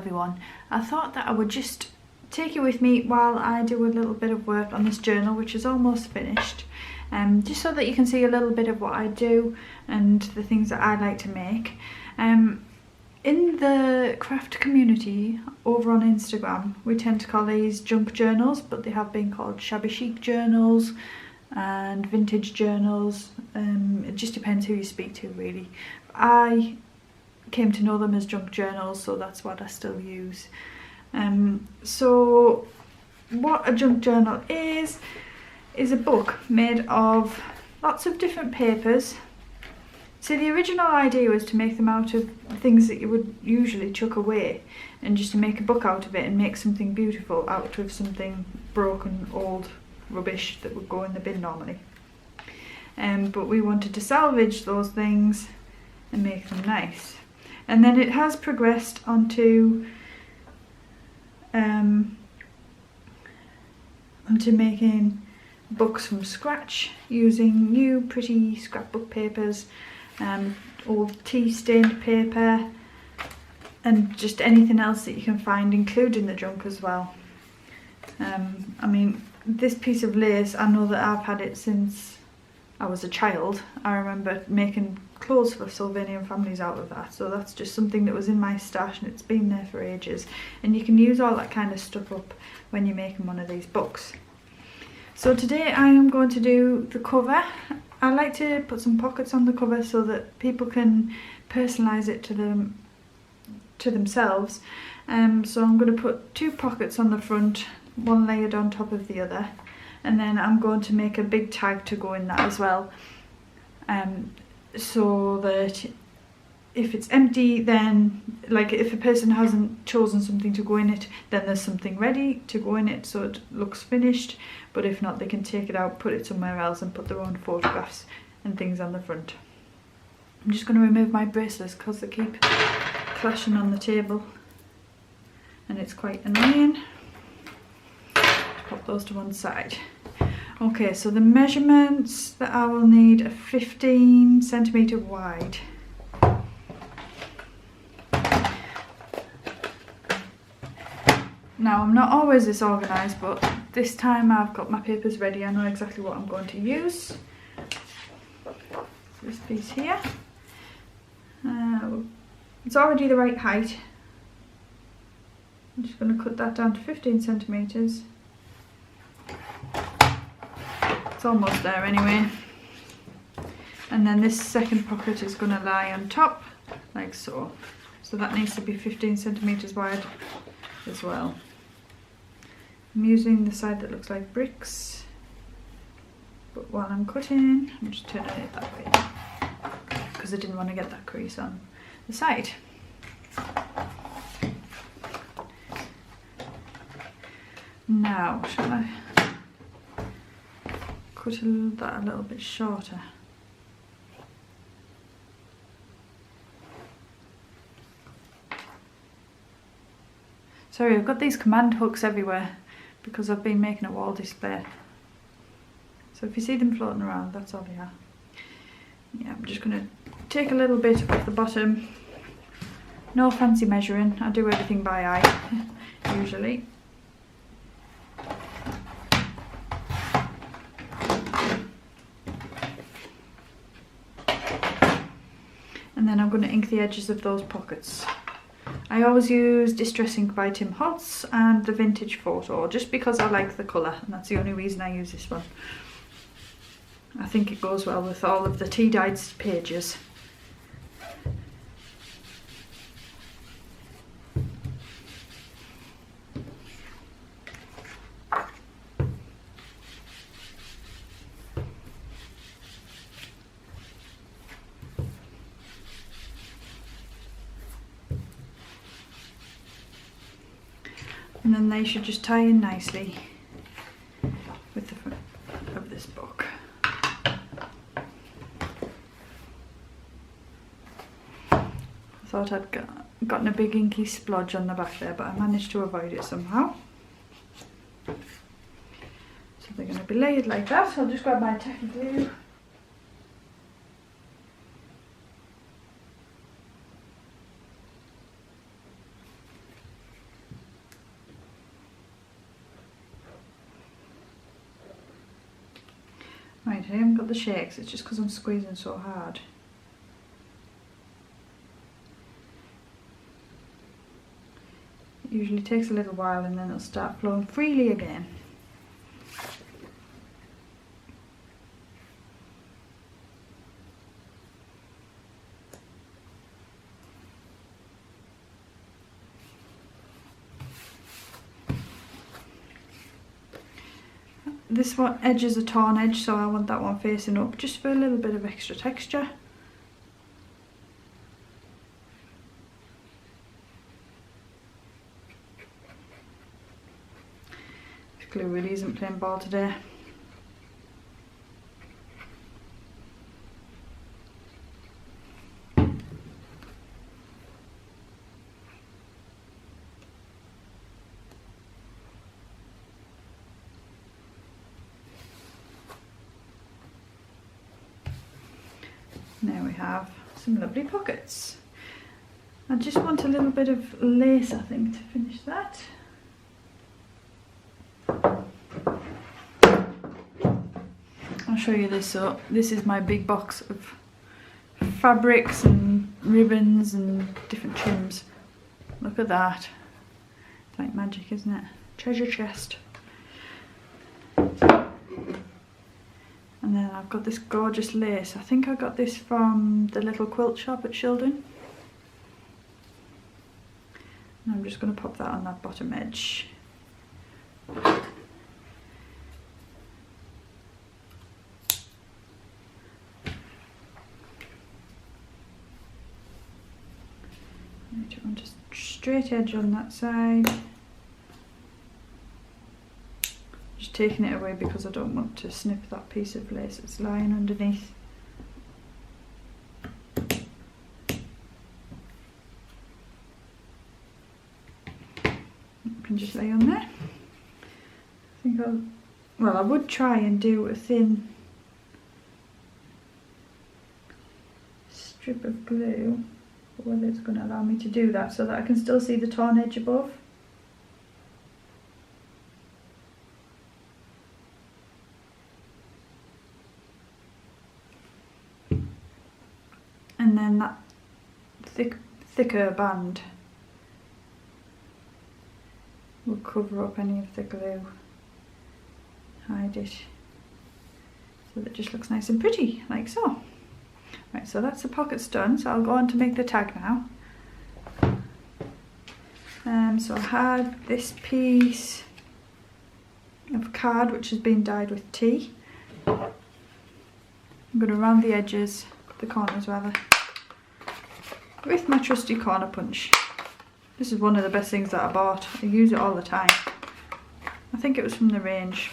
everyone, I thought that I would just take you with me while I do a little bit of work on this journal, which is almost finished, just so that you can see a little bit of what I do and the things that I like to make. In the craft community over on Instagram, we tend to call these junk journals, but they have been called shabby chic journals and vintage journals. It just depends who you speak to, really. I came to know them as junk journals, so that's what I still use. So what a junk journal is a book made of lots of different papers. So the original idea was to make them out of things that you would usually chuck away, and just to make a book out of it and make something beautiful out of something broken, old rubbish that would go in the bin normally. But we wanted to salvage those things and make them nice. And then it has progressed onto making books from scratch using new pretty scrapbook papers, old tea stained paper, and just anything else that you can find, including the junk as well. I mean, this piece of lace, I know that I've had it since I was a child. I remember making clothes for Sylvanian families out of that, so that's just something that was in my stash and it's been there for ages. And you can use all that kind of stuff up when you're making one of these books. So today I am going to do the cover. I like to put some pockets on the cover so that people can personalise it to themselves. So I'm going to put 2 pockets on the front, one layered on top of the other, and then I'm going to make a big tag to go in that as well, so that if it's empty, then like if a person hasn't chosen something to go in it, then there's something ready to go in it so it looks finished. But if not, they can take it out, put it somewhere else and put their own photographs and things on the front. I'm just going to remove my bracelets because they keep clashing on the table and it's quite annoying. Pop those to one side. Okay, so the measurements that I will need are 15 centimetre wide. Now, I'm not always this organised, but this time I've got my papers ready. I know exactly what I'm going to use. This piece here. It's already the right height. I'm just going to cut that down to 15 centimetres. It's almost there anyway. And then this second pocket is going to lie on top, like so. So that needs to be 15 centimetres wide as well. I'm using the side that looks like bricks, but while I'm cutting, I'm just turning it that way because I didn't want to get that crease on the side. Now, shall I cut that a little bit shorter? Sorry, I've got these command hooks everywhere because I've been making a wall display. So if you see them floating around, that's all they are. Yeah, I'm just going to take a little bit off the bottom. No fancy measuring, I do everything by eye, usually. And then I'm going to ink the edges of those pockets. I always use Distress Ink by Tim Holtz and the Vintage Photo, just because I like the colour, and that's the only reason I use this one. I think it goes well with all of the tea-dyed pages. And then they should just tie in nicely with the front of this book. I thought I'd gotten a big inky splodge on the back there, but I managed to avoid it somehow. So they're going to be layered like that. I'll just grab my tacky glue. Right, I haven't got the shakes, it's just because I'm squeezing so hard. It usually takes a little while and then it'll start flowing freely again. This one edge is a torn edge, so I want that one facing up just for a little bit of extra texture. This glue really isn't playing ball today. There we have some lovely pockets. I just want a little bit of lace, I think, to finish that. I'll show you this. So this is my big box of fabrics and ribbons and different trims. Look at that. It's like magic, isn't it? Treasure chest. And then I've got this gorgeous lace. I think I got this from the little quilt shop at Shildon. And I'm just going to pop that on that bottom edge. Right, I want a straight edge on that side. Just taking it away because I don't want to snip that piece of lace that's lying underneath. It can just lay on there. I think I would try and do a thin strip of glue, but whether it's going to allow me to do that so that I can still see the torn edge above. And then that thicker band will cover up any of the glue, hide it, so that it just looks nice and pretty, like so. Right, so that's the pockets done, so I'll go on to make the tag now. So I had this piece of card which has been dyed with tea. I'm going to round the edges, the corners rather, with my trusty corner punch. This is one of the best things that I bought. I use it all the time. I think it was from the range.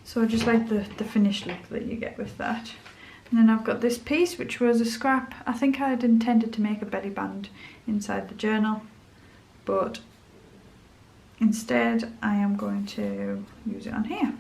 So I just like the finished look that you get with that. And then I've got this piece which was a scrap. I think I had intended to make a belly band inside the journal, but instead I am going to use it on here.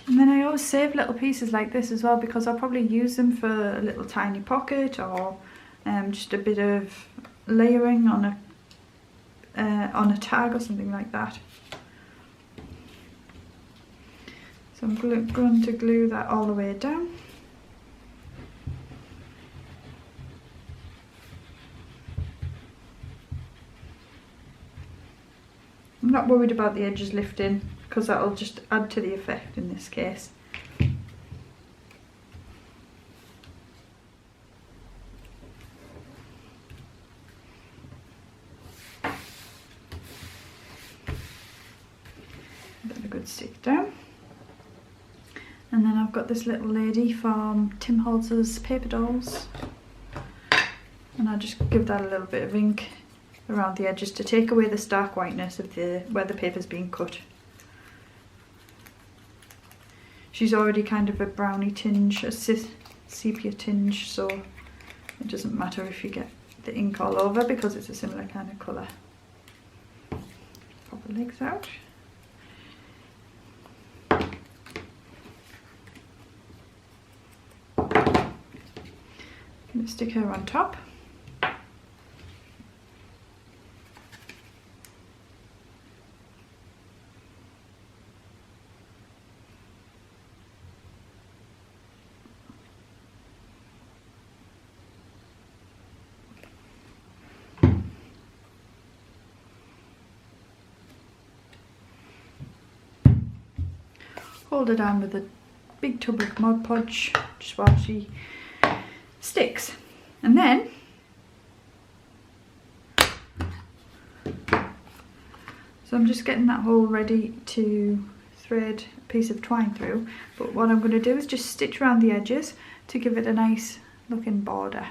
And then I always save little pieces like this as well, because I'll probably use them for a little tiny pocket, or just a bit of layering on a tag or something like that. So I'm going to glue that all the way down. I'm not worried about the edges lifting, because that'll just add to the effect in this case. Get a good stick down. And then I've got this little lady from Tim Holtz's Paper Dolls, and I'll just give that a little bit of ink around the edges to take away the stark whiteness of where the paper's being cut. She's already kind of a brownie tinge, a sepia tinge, so it doesn't matter if you get the ink all over because it's a similar kind of colour. Pop the legs out. And stick her on top. Hold her down with a big tub of Mod Podge just while she sticks, and then so I'm just getting that hole ready to thread a piece of twine through, but what I'm going to do is just stitch around the edges to give it a nice looking border.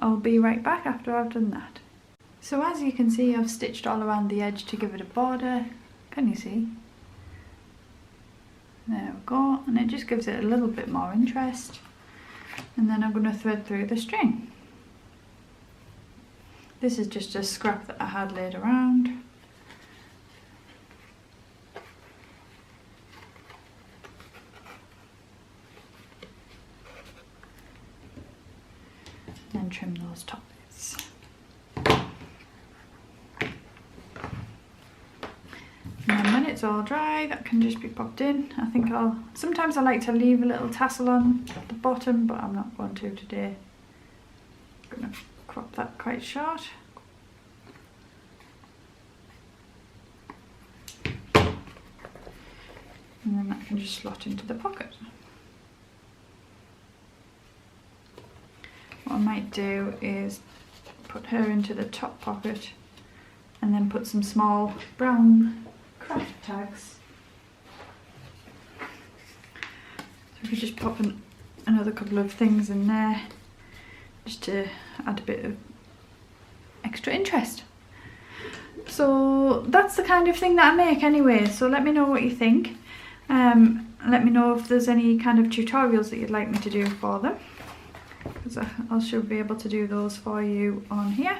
I'll be right back after I've done that. So as you can see, I've stitched all around the edge to give it a border. Can you see? There we go, and it just gives it a little bit more interest. And then I'm going to thread through the string. This is just a scrap that I had laid around. And then trim those top bits. And then when it's all dry, that can just be popped in. I think sometimes I like to leave a little tassel on the bottom, but I'm not going to today. I'm going to crop that quite short. And then that can just slot into the pocket. What I might do is put her into the top pocket and then put some small brown craft tags. So we could just pop another couple of things in there just to add a bit of extra interest. So that's the kind of thing that I make anyway, so let me know what you think. Let me know if there's any kind of tutorials that you'd like me to do for them, because I should be able to do those for you on here,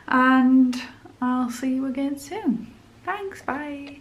and I'll see you again soon. Thanks, bye.